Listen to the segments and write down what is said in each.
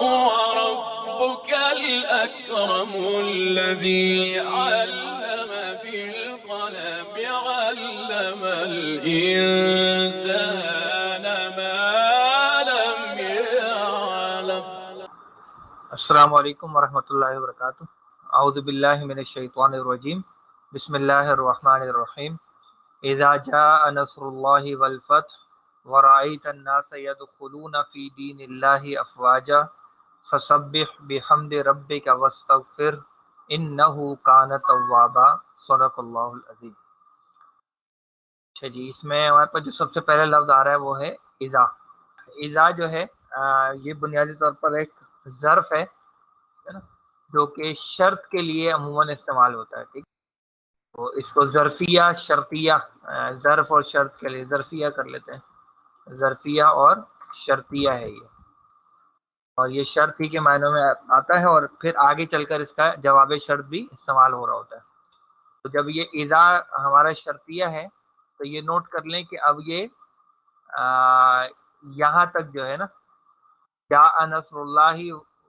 وربك الأكرم الذي علم بالقلم علم الإنسان ما لم يعلم. السلام علیکم ورحمۃ اللہ وبرکاتہ. اعوذ باللہ من الشیطان الرجیم. بسم اللہ الرحمن الرحیم. اذا جاء نصر اللہ والفتح ورأیت الناس يدخلون فی دین اللہ افواجا فسبح بحمد ربک واستغفر انہ کان توابا. صدق اللہ العظیم. اچھا جی، اس میں ہمارے پاس جو سب سے پہلا لفظ آ رہا ہے وہ ہے اذا. اذا جو ہے یہ بنیادی طور پر ایک ظرف ہے نا، جو کہ شرط کے لیے عموماً استعمال ہوتا ہے. ٹھیک، تو اس کو ظرفیہ شرطیہ، ظرف اور شرط کے لیے ظرفیہ کر لیتے ہیں. ظرفیہ اور شرطیہ ہے یہ، اور یہ شرط ہی کے معنوں میں آتا ہے، اور پھر آگے چل کر اس کا جواب شرط بھی استعمال ہو رہا ہوتا ہے. تو جب یہ اذا ہمارا شرطیہ ہے تو یہ نوٹ کر لیں کہ اب یہ یہاں تک جو ہے نا، جاء نصر اللہ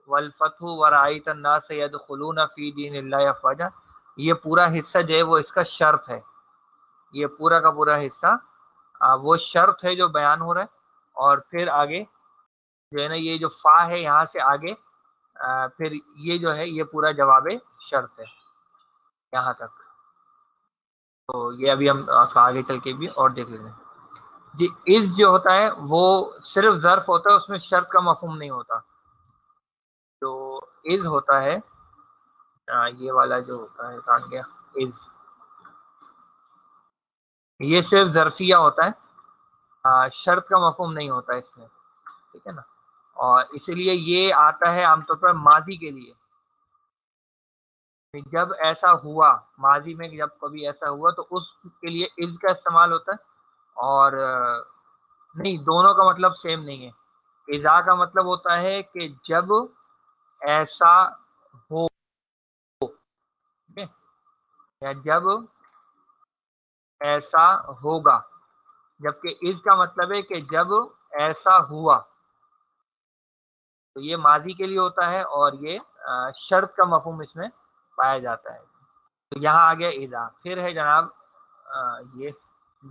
والفتح ورأیت الناس يدخلون فی دین اللہ افواجا، یہ پورا حصہ جو ہے وہ اس کا شرط ہے. یہ پورا کا پورا حصہ وہ شرط ہے جو بیان ہو رہا ہے، اور پھر آگے جو ہے نا یہ جو فا ہے یہاں سے آگے پھر یہ جو ہے یہ پورا جواب شرط ہے یہاں تک. تو یہ ابھی ہم آگے چل کے بھی اور دیکھ لیتے ہیں. جی، از جو ہوتا ہے وہ صرف ظرف ہوتا ہے، اس میں شرط کا مفہوم نہیں ہوتا. جو از ہوتا ہے یہ والا جو ہوتا ہے کہاں گیا از، یہ صرف ظرفیہ ہوتا ہے، شرط کا مفہوم نہیں ہوتا اس میں. ٹھیک ہے نا، اور اسی لیے یہ آتا ہے عام طور پر ماضی کے لیے. جب ایسا ہوا، ماضی میں جب کبھی ایسا ہوا تو اس کے لیے از کا استعمال ہوتا ہے. اور نہیں، دونوں کا مطلب سیم نہیں ہے. اذا کا مطلب ہوتا ہے کہ جب ایسا ہو، یا جب ایسا ہوگا، جبکہ اس کا مطلب ہے کہ جب ایسا ہوا. تو یہ ماضی کے لیے ہوتا ہے، اور یہ شرط کا مفہوم اس میں پایا جاتا ہے. تو یہاں آ گیا اذا. پھر ہے جناب یہ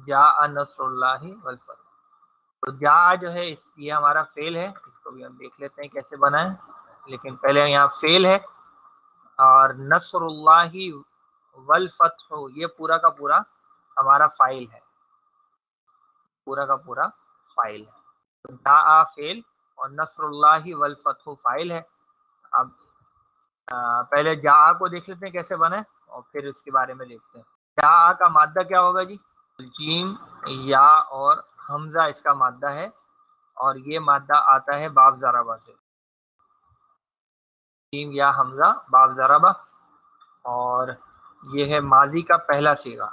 جاء نصر اللہ والفتح. تو جاء جو ہے یہ ہمارا فعل ہے، اس کو بھی ہم دیکھ لیتے ہیں کیسے بنا ہے. لیکن پہلے یہاں فعل ہے، اور نصر اللہ والفتح یہ پورا کا پورا ہمارا فاعل ہے، پورا کا پورا فاعل ہے. تو جاء فعل اور نصر اللہ والفتح فاعل ہے. اب پہلے جاء کو دیکھ لیتے ہیں کیسے بنا ہے، اور پھر اس کے بارے میں دیکھتے ہیں. جاء کا مادہ کیا ہوگا جی؟ جیم یا اور حمزہ اس کا مادہ ہے، اور یہ مادہ آتا ہے باب ضربہ سے. جیم یا حمزہ باب ضربہ، اور یہ ہے ماضی کا پہلا صیغہ،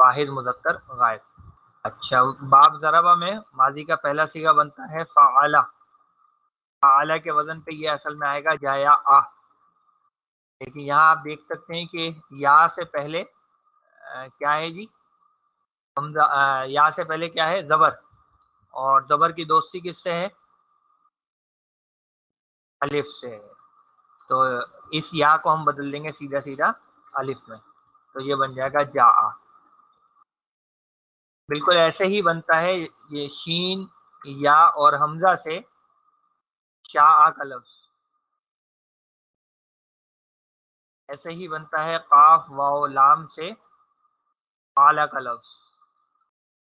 واحد مذکر غائب. اچھا، باب ضربہ میں ماضی کا پہلا صیغہ بنتا ہے فعلا. فعلا کے وزن پہ یہ اصل میں آئے گا جایا آ. لیکن یہاں آپ دیکھ سکتے ہیں کہ یا سے پہلے کیا ہے جی؟ حمزہ. یا سے پہلے کیا ہے؟ زبر. اور زبر کی دوستی کس سے ہے؟ الف سے ہے. تو اس یا کو ہم بدل دیں گے سیدھا سیدھا الف میں، تو یہ بن جائے گا جا. بالکل ایسے ہی بنتا ہے یہ شین یا اور حمزہ سے شاء کا لفظ. ایسے ہی بنتا ہے قاف واو لام سے قال کا لفظ.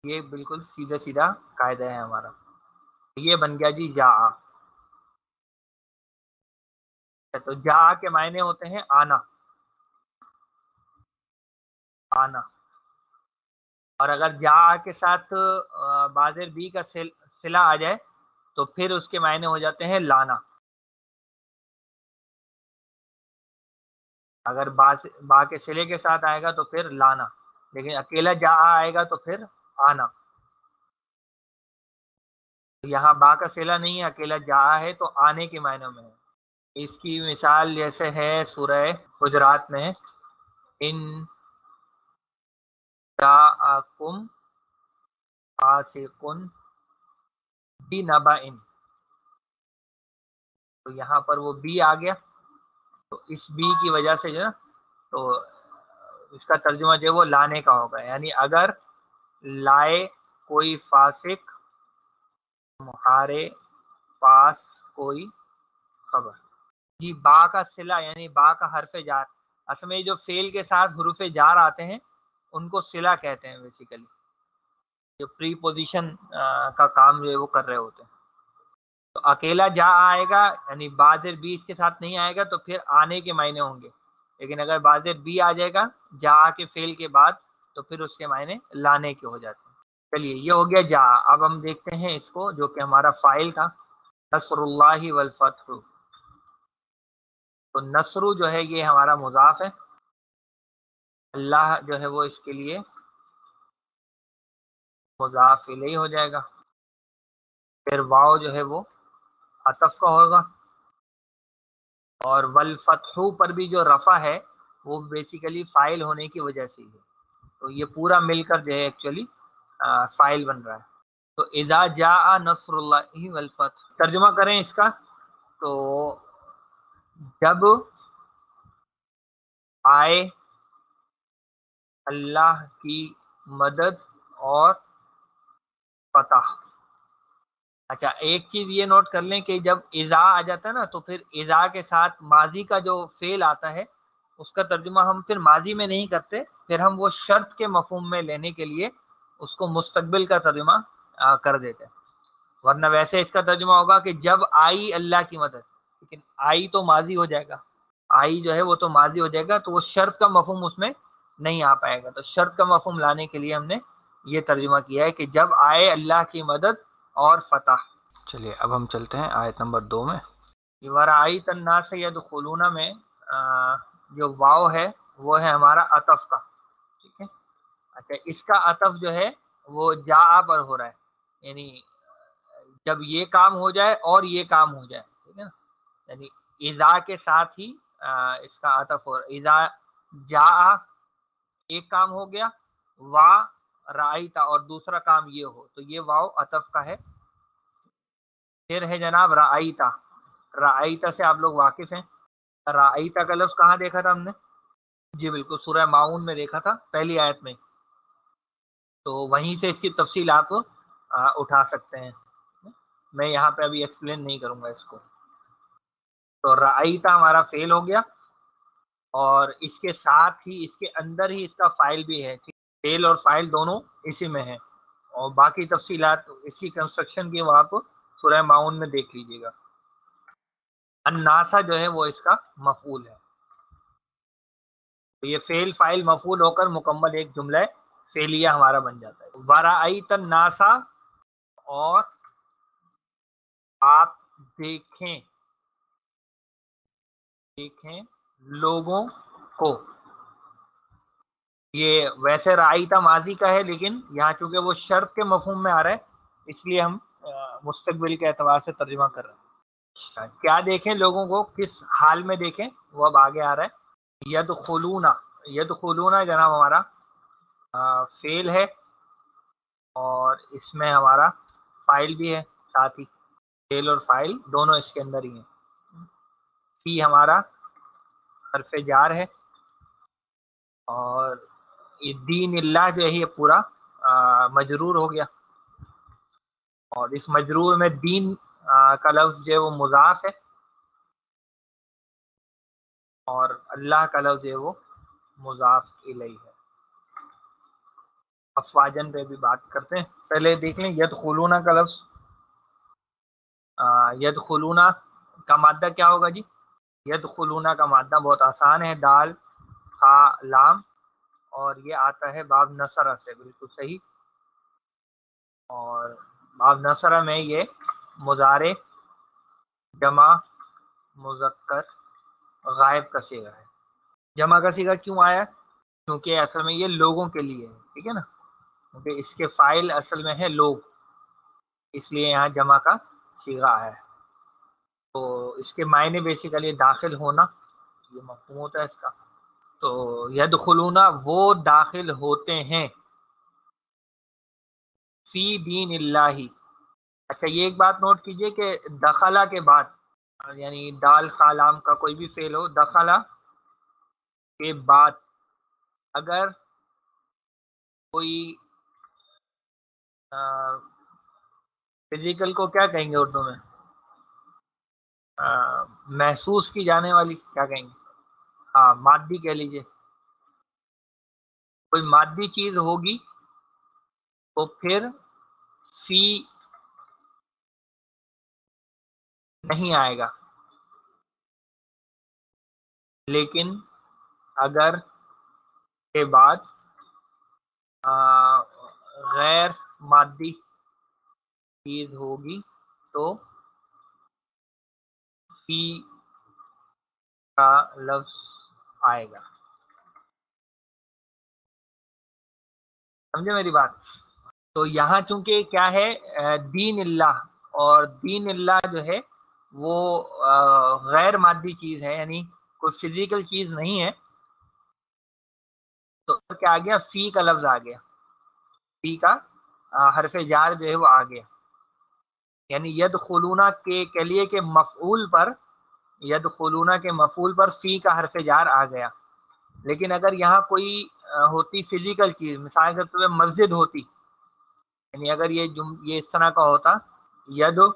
یہ بالکل سیدھا سیدھا قاعدہ ہے ہمارا. یہ بن گیا جی جا. تو جا کے معنی ہوتے ہیں آنا، آنا. اور اگر جا کے ساتھ بازر بی کا صلہ آ جائے تو پھر اس کے معنی ہو جاتے ہیں لانا. اگر با کے صلے کے ساتھ آئے گا تو پھر لانا، لیکن اکیلا جا آئے گا تو پھر آنا. یہاں با کا صلہ نہیں ہے، اکیلا جا ہے تو آنے کے معنی میں ہے. اس کی مثال جیسے ہے سورہ حجرات میں، ان جاءکم فاسق بنبأ. تو یہاں پر وہ بی آ گیا، تو اس بی کی وجہ سے جو ہے تو اس کا ترجمہ جو ہے وہ لانے کا ہوگا، یعنی اگر لائے کوئی فاسق تمہارے پاس کوئی خبر۔ جی با کا صلہ یعنی با کا حرف جار، اصل میں جو فعل کے ساتھ حروف جار آتے ہیں ان کو صلہ کہتے ہیں، بیسیکلی جو پری پوزیشن کا کام جو ہے وہ کر رہے ہوتے ہیں۔ تو اکیلا جا آئے گا یعنی بازر بی اس کے ساتھ نہیں آئے گا تو پھر آنے کے معنی ہوں گے، لیکن اگر بازر بی آ جائے گا جا کے فعل کے بعد تو پھر اس کے معنی لانے کے ہو جاتے ہیں۔ چلیے یہ ہو گیا جا۔ اب ہم دیکھتے ہیں اس کو جو کہ ہمارا فاعل تھا، نصر اللہ والفتح۔ تو نصر جو ہے یہ ہمارا مضاف ہے، اللہ جو ہے وہ اس کے لیے مضاف الیہ ہو جائے گا، پھر واو جو ہے وہ عطف کا ہوگا، اور والفتح پر بھی جو رفع ہے وہ بیسیکلی فاعل ہونے کی وجہ سے ہے، تو یہ پورا مل کر جو ہے ایکچولی فاعل بن رہا ہے۔ تو اذا جاء نصر اللہ والفتح، ترجمہ کریں اس کا تو جب آئے اللہ کی مدد اور فتح۔ اچھا ایک چیز یہ نوٹ کر لیں کہ جب اذا آ جاتا ہے نا تو پھر اذا کے ساتھ ماضی کا جو فعل آتا ہے اس کا ترجمہ ہم پھر ماضی میں نہیں کرتے، پھر ہم وہ شرط کے مفہوم میں لینے کے لیے اس کو مستقبل کا ترجمہ کر دیتے ہیں، ورنہ ویسے اس کا ترجمہ ہوگا کہ جب آئی اللہ کی مدد، لیکن آئی تو ماضی ہو جائے گا، آئی جو ہے وہ تو ماضی ہو جائے گا، تو وہ شرط کا مفہوم اس میں نہیں آ پائے گا، تو شرط کا مفہوم لانے کے لیے ہم نے یہ ترجمہ کیا ہے کہ جب آئے اللہ کی مدد اور فتح۔ چلیے اب ہم چلتے ہیں آیت نمبر 2 میں۔ وَرَأَيْتَ النَّاسَ يَدْخُلُونَ میں جو واو ہے وہ ہے ہمارا عطف کا، ٹھیک ہے۔ اچھا اس کا عطف جو ہے وہ جا پر ہو رہا ہے، یعنی جب یہ کام ہو جائے اور یہ کام ہو جائے، ٹھیک ہے نا، یعنی اذا کے ساتھ ہی اس کا عطف ہو رہا ہے۔ اذا جا ایک کام ہو گیا، وا رأیتا اور دوسرا کام یہ ہو تو یہ واو عطف کا ہے۔ پھر ہے جناب رأیتا، رأیتا سے آپ لوگ واقف ہیں، رأیتا کا لفظ کہاں دیکھا تھا ہم نے؟ جی بالکل سورہ ماؤن میں دیکھا تھا، پہلی آیت میں، تو وہیں سے اس کی تفصیل آپ اٹھا سکتے ہیں، میں یہاں پہ ابھی ایکسپلین نہیں کروں گا اس کو۔ تو رأیتا ہمارا فعل ہو گیا، اور اس کے ساتھ ہی اس کے اندر ہی اس کا فاعل بھی ہے، فعل اور فاعل دونوں اسی میں ہیں، اور باقی تفصیلات اس کی کنسٹرکشن کی وہ آپ سورہ ماؤن میں دیکھ لیجیے گا۔ الناسا جو ہے وہ اس کا مفعول ہے، تو یہ فعل فاعل مفعول ہو کر مکمل ایک جملہ فعلیہ ہمارا بن جاتا ہے۔ وَرَأَيْتَ النَّاسَ اور آپ دیکھیں لوگوں کو، یہ ویسے رأیتا ماضی کا ہے لیکن یہاں چونکہ وہ شرط کے مفہوم میں آ رہا ہے اس لیے ہم مستقبل کے اعتبار سے ترجمہ کر رہے ہیں۔ کیا دیکھیں لوگوں کو، کس حال میں دیکھیں، وہ اب آگے آ رہا ہے۔ یدخلون، یدخلون جناب ہمارا فعل ہے، اور اس میں ہمارا فاعل بھی ہے، ساتھ ہی فعل اور فاعل دونوں اس کے اندر ہی ہیں۔ فی ہمارا حرف جار ہے، اور دین اللہ جو ہے یہ پورا مجرور ہو گیا، اور اس مجرور میں دین کا لفظ جو ہے وہ مضاف ہے، اور اللہ کا لفظ جو ہے وہ مضاف الیہ ہے۔ افواجن پہ بھی بات کرتے ہیں، پہلے دیکھ لیں یدخلون کا لفظ، یدخلون کا مادہ کیا ہوگا جی؟ یدخلون کا مادہ بہت آسان ہے، دال خا لام، اور یہ آتا ہے باب نصرہ سے، بالکل صحیح، اور باب نصرہ میں یہ مضارع جمع مذکر غائب کا صیغہ ہے۔ جمع کا صیغہ کیوں آیا؟ کیونکہ اصل میں یہ لوگوں کے لیے ہے، ٹھیک ہے نا، کیونکہ اس کے فاعل اصل میں ہے لوگ، اس لیے یہاں جمع کا صیغہ آیا ہے۔ تو اس کے معنی بیسیکلی داخل ہونا، یہ مفہوم ہوتا ہے اس کا۔ تو یدخلون وہ داخل ہوتے ہیں، فی دین اللہ۔ اچھا یہ ایک بات نوٹ کیجئے کہ دخلہ کے بعد یعنی دال خالام کا کوئی بھی فعل ہو، دخلا کے بعد اگر کوئی فزیکل کو کیا کہیں گے اردو میں، محسوس کی جانے والی کیا کہیں گے، ہاں مادی کہہ لیجیے، کوئی مادی چیز ہوگی تو پھر فی نہیں آئے گا، لیکن اگر کے بعد غیر مادی چیز ہوگی تو فی کا لفظ آئے گا. سمجھے میری بات؟ تو یہاں چونکہ کیا ہے، دین اللہ، اور دین اللہ جو ہے وہ غیر مادی چیز ہے، یعنی کوئی فزیکل چیز نہیں ہے، تو کیا آ گیا، فی کا لفظ آ گیا، فی کا حرف جار جو ہے وہ آ گیا. یعنی یدخلونا کے لیے کہ مفعول پر، یدخلونا کے مفعول پر فی کا حرف جار آ گیا. لیکن اگر یہاں کوئی ہوتی فزیکل چیز، مثال کے طور پہ مسجد ہوتی، یعنی اگر یہ اس طرح کا ہوتا، یدخلونا،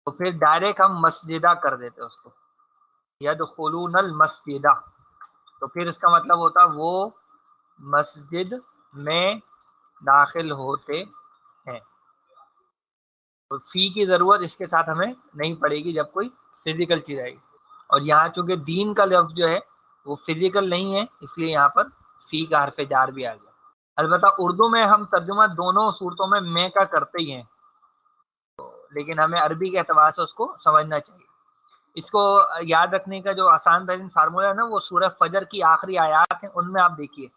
تو پھر ڈائریکٹ ہم مسجدہ کر دیتے اس کو، یدخلون المسجدہ، تو پھر اس کا مطلب ہوتا وہ مسجد میں داخل ہوتے ہیں. تو فی کی ضرورت اس کے ساتھ ہمیں نہیں پڑے گی جب کوئی فزیکل چیز آئے گی. اور یہاں چونکہ دین کا لفظ جو ہے وہ فزیکل نہیں ہے، اس لیے یہاں پر فی کا حرف جار بھی آ گیا. البتہ اردو میں ہم ترجمہ دونوں صورتوں میں کا کرتے ہی ہیں، لیکن ہمیں عربی کے اعتبار سے اس کو سمجھنا چاہیے. اس کو یاد رکھنے کا جو آسان ترین فارمولا ہے نا، وہ سورہ فجر کی آخری آیات ہیں، ان میں آپ دیکھیے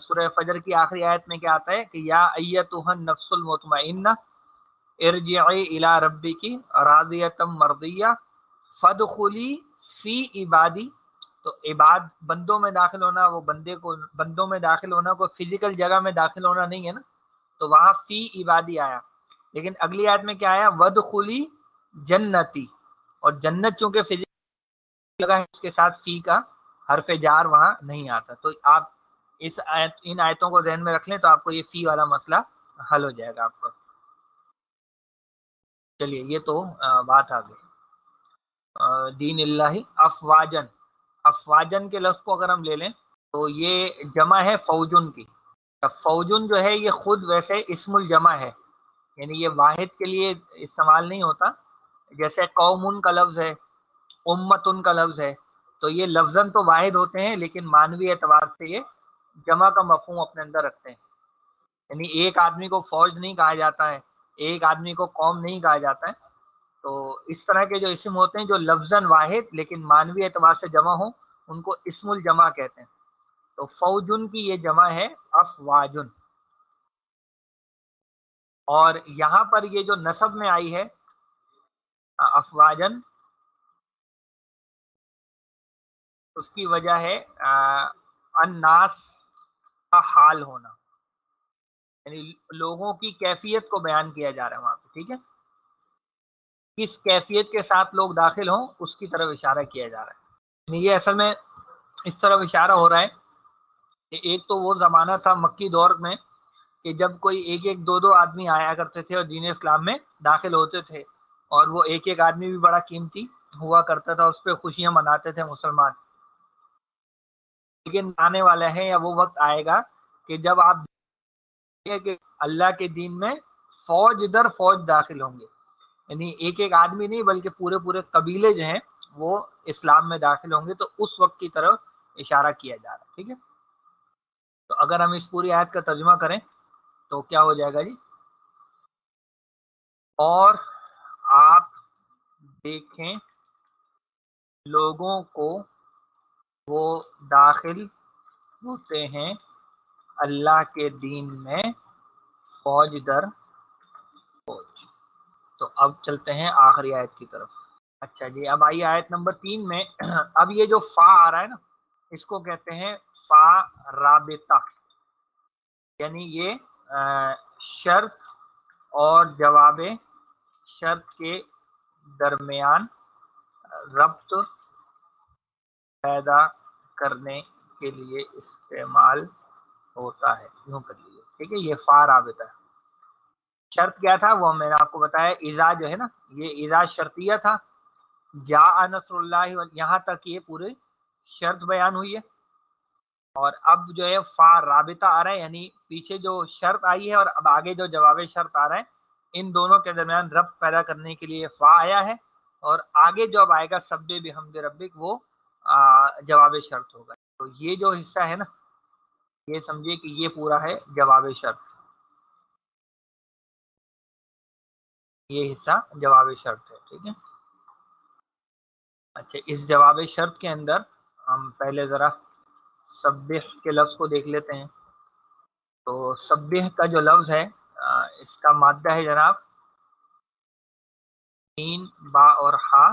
سورہ فجر کی آخری آیت میں کیا آتا ہے کہ یا ایتھا النفس المطمئنہ ارجعی الی ربک راضیۃ مرضیہ فادخلی فی عبادی. تو عباد بندوں میں داخل ہونا، وہ بندوں میں داخل ہونا کوئی فزیکل جگہ میں داخل ہونا نہیں ہے نا، تو وہاں فی عبادی آیا. لیکن اگلی آیت میں کیا آیا، ودخلی جنتی، اور جنت چونکہ فزیکل جگہ ہے اس کے ساتھ فی کا حرف جار وہاں نہیں آتا. تو آپ ان آیتوں کو ذہن میں رکھ لیں تو آپ کو یہ فی والا مسئلہ حل ہو جائے گا آپ کا. چلیے یہ تو بات آ گئی. دین اللہ افواجن، افواجن کے لفظ کو اگر ہم لے لیں تو یہ جمع ہے فوجن کی. فوجن جو ہے یہ خود ویسے اسم الجمع ہے، یعنی یہ واحد کے لیے استعمال نہیں ہوتا. جیسے قومن کا لفظ ہے، امتن کا لفظ ہے، تو یہ لفظاً تو واحد ہوتے ہیں لیکن معنوی اعتبار سے یہ جمع کا مفہوم اپنے اندر رکھتے ہیں. یعنی ایک آدمی کو فوج نہیں کہا جاتا ہے، ایک آدمی کو قوم نہیں کہا جاتا ہے. تو اس طرح کے جو اسم ہوتے ہیں جو لفظاً واحد لیکن معنوی اعتبار سے جمع ہوں، ان کو اسم الجمع کہتے ہیں. تو فوجن کی یہ جمع ہے افواجن. اور یہاں پر یہ جو نسب میں آئی ہے افواجن، اس کی وجہ ہے الناس کا حال ہونا، یعنی لوگوں کی کیفیت کو بیان کیا جا رہا ہے وہاں پہ. ٹھیک ہے، کس کیفیت کے ساتھ لوگ داخل ہوں اس کی طرف اشارہ کیا جا رہا ہے. یعنی یہ اصل میں اس طرف اشارہ ہو رہا ہے کہ ایک تو وہ زمانہ تھا مکی دور میں کہ جب کوئی ایک ایک دو دو آدمی آیا کرتے تھے اور دین اسلام میں داخل ہوتے تھے، اور وہ ایک ایک آدمی بھی بڑا قیمتی ہوا کرتا تھا، اس پہ خوشیاں مناتے تھے مسلمان. لیکن آنے والا ہے یا وہ وقت آئے گا کہ جب آپ کہ اللہ کے دین میں فوج در فوج داخل ہوں گے، یعنی ایک ایک آدمی نہیں بلکہ پورے پورے قبیلے جو ہیں وہ اسلام میں داخل ہوں گے. تو اس وقت کی طرف اشارہ کیا جا رہا ہے. ٹھیک ہے، تو اگر ہم اس پوری آیت کا ترجمہ کریں تو کیا ہو جائے گا جی، اور آپ دیکھیں لوگوں کو وہ داخل ہوتے ہیں اللہ کے دین میں فوج در فوج. تو اب چلتے ہیں آخری آیت کی طرف. اچھا جی، اب آئیے آیت نمبر 3 میں. اب یہ جو فا آ رہا ہے نا، اس کو کہتے ہیں فا رابطہ، یعنی یہ شرط اور جواب شرط کے درمیان ربط پیدا کرنے کے لیے استعمال ہوتا ہے. یوں کر لیجیے. ٹھیک ہے، یہ فا رابطہ ہے. شرط کیا تھا وہ میں نے آپ کو بتایا. اذا جو ہے نا، یہ اذا شرطیہ تھا. جاء نصر اللہ، یہاں تک یہ پورے شرط بیان ہوئی ہے. اور اب جو ہے فا رابطہ آ رہا ہے، یعنی پیچھے جو شرط آئی ہے اور اب آگے جو جواب شرط آ رہا ہے، ان دونوں کے درمیان ربط پیدا کرنے کے لیے فا آیا ہے. اور آگے جو اب آئے گا سبح بحمد ربک، وہ جواب شرط ہوگا. تو یہ جو حصہ ہے نا، یہ سمجھیے کہ یہ پورا ہے جواب شرط. یہ حصہ جواب شرط ہے. ٹھیک ہے. اچھا، اس جواب شرط کے اندر ہم پہلے ذرا سبح کے لفظ کو دیکھ لیتے ہیں. تو سبح کا جو لفظ ہے، اس کا مادہ ہے جناب سین با اور ہا،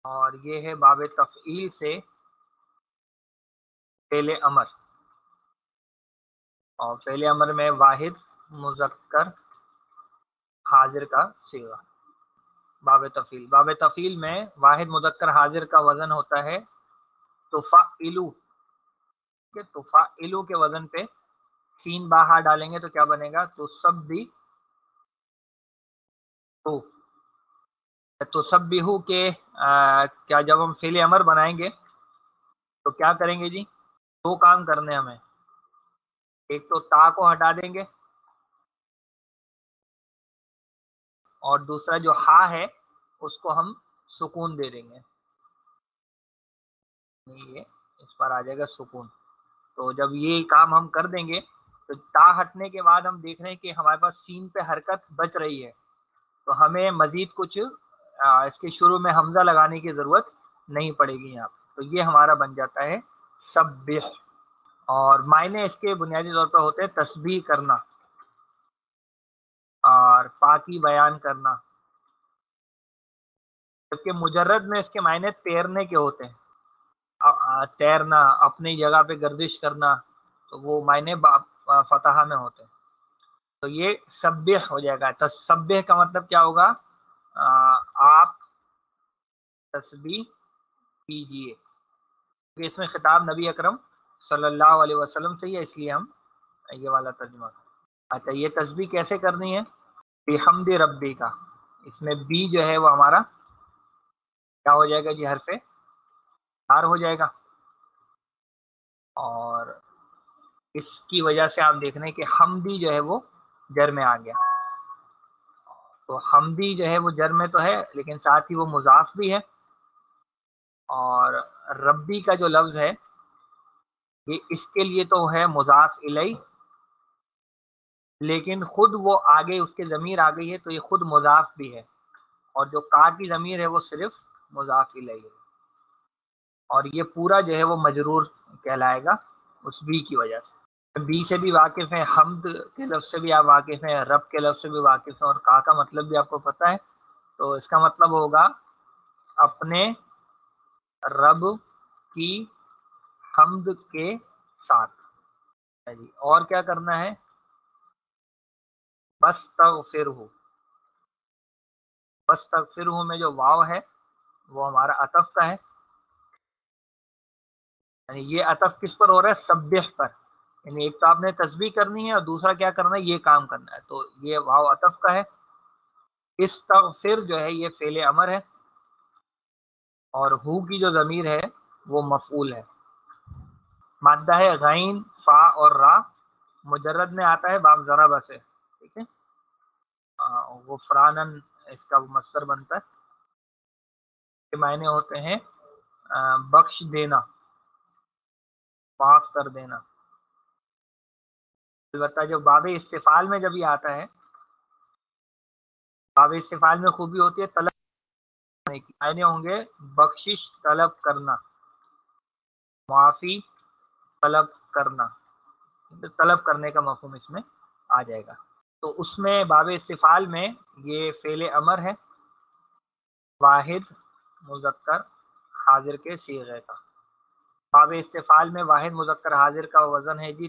اور یہ ہے باب تفعیل سے فعل امر. اور فعل امر میں واحد مذکر حاضر کا صیغہ. باب تفعیل میں واحد مذکر حاضر کا وزن ہوتا ہے تفعلو. کہ تفعلو کے وزن پہ سین باہا ڈالیں گے تو کیا بنے گا؟ تو سب بھی ہو. تو سب بھی ہو کے کیا جب ہم فعل امر بنائیں گے تو کیا کریں گے جی؟ دو کام کرنے ہمیں. ایک تو تا کو ہٹا دیں گے، اور دوسرا جو ہا ہے اس کو ہم سکون دے دیں گے. یہ اس پر آ جائے گا سکون. تو جب یہ کام ہم کر دیں گے تو تا ہٹنے کے بعد ہم دیکھ رہے ہیں کہ ہمارے پاس سین پہ حرکت بچ رہی ہے، تو ہمیں مزید کچھ اس کے شروع میں حمزہ لگانے کی ضرورت نہیں پڑے گی یہاں. تو یہ ہمارا بن جاتا ہے سبح. اور معنی اس کے بنیادی طور پر ہوتے ہیں تسبیح کرنا اور پاکی بیان کرنا، جبکہ مجرد میں اس کے معنی تیرنے کے ہوتے ہیں. تیرنا، اپنی جگہ پہ گردش کرنا، تو وہ معنی فتح میں ہوتے ہیں. تو یہ سبح ہو جائے گا. تسبح کا مطلب کیا ہوگا؟ آپ تسبیح کیجئے. اس میں خطاب نبی اکرم صلی اللہ علیہ وسلم سے ہی ہے، اس لیے ہم یہ والا ترجمہ کریں. اچھا، یہ تسبیح کیسے کرنی ہے؟ بحمد ربی کا. اس میں بی جو ہے وہ ہمارا کیا ہو جائے گا جی؟ حرف جار ہو جائے گا. اور اس کی وجہ سے آپ دیکھ رہے ہیں کہ حمدی جو ہے وہ جر میں آ گیا. تو حمدی جو ہے وہ جر میں تو ہے، لیکن ساتھ ہی وہ مضاف بھی ہے. اور ربی کا جو لفظ ہے یہ اس کے لیے تو ہے مضاف الیہ، لیکن خود وہ آگے اس کے ضمیر آ گئی ہے تو یہ خود مضاف بھی ہے. اور جو کا کی ضمیر ہے وہ صرف مضاف الیہ ہے. اور یہ پورا جو ہے وہ مجرور کہلائے گا اس بی کی وجہ سے. بی سے بھی واقف ہیں، حمد کے لفظ سے بھی آپ واقف ہیں، رب کے لفظ سے بھی واقف ہیں، اور کا مطلب بھی آپ کو پتہ ہے. تو اس کا مطلب ہوگا اپنے رب کی حمد کے ساتھ. اور کیا کرنا ہے؟ بستغفرہ. بستغفرہ میں جو واو ہے وہ ہمارا عطف کا ہے. یعنی یہ عطف کس پر ہو رہا ہے؟ سبح پر. یعنی ایک تو آپ نے تسبیح کرنی ہے اور دوسرا کیا کرنا ہے؟ یہ کام کرنا ہے. تو یہ واو عطف کا ہے. استغفر جو ہے یہ فعل امر ہے، اور ہو کی جو ضمیر ہے وہ مفعول ہے. مادہ ہے غین فا اور را، مجرد میں آتا ہے باب ضرب سے. ٹھیک ہے، غفرانن اس کا مصدر بنتا ہے. کے معنی ہوتے ہیں بخش دینا، معاف کر دینا. البتہ جو باب استفعال میں جب یہ آتا ہے، باب استفعال میں خوبی ہوتی ہے طلب کرنے کی. معنی ہوں گے بخشش طلب کرنا، معافی طلب کرنا. طلب کرنے کا مفہوم اس میں آ جائے گا. تو اس میں باب استفعال میں یہ فعل امر ہے واحد مذکر حاضر کے صیغے کا. باب استفعال میں واحد مذکر حاضر کا وزن ہے جی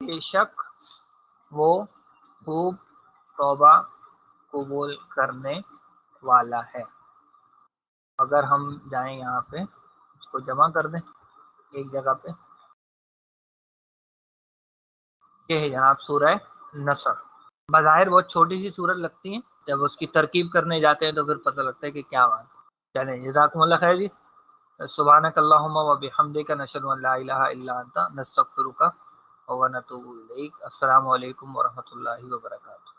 بے شک وہ خوب توبہ قبول کرنے والا ہے. اگر ہم جائیں یہاں پہ اس کو جمع کر دیں ایک جگہ پہ، یہ ہے جناب سورہ نصر. بظاہر بہت چھوٹی سی سورت لگتی ہے، جب اس کی ترکیب کرنے جاتے ہیں تو پھر پتہ لگتا ہے کہ کیا بات. چلیں جزاکم اللہ خیر جی. سبحانک اللہم و بحمدک نشہد ان لا الہ الا انت نستغفرک و نتوب الیک. السلام علیکم ورحمۃ اللہ وبرکاتہ.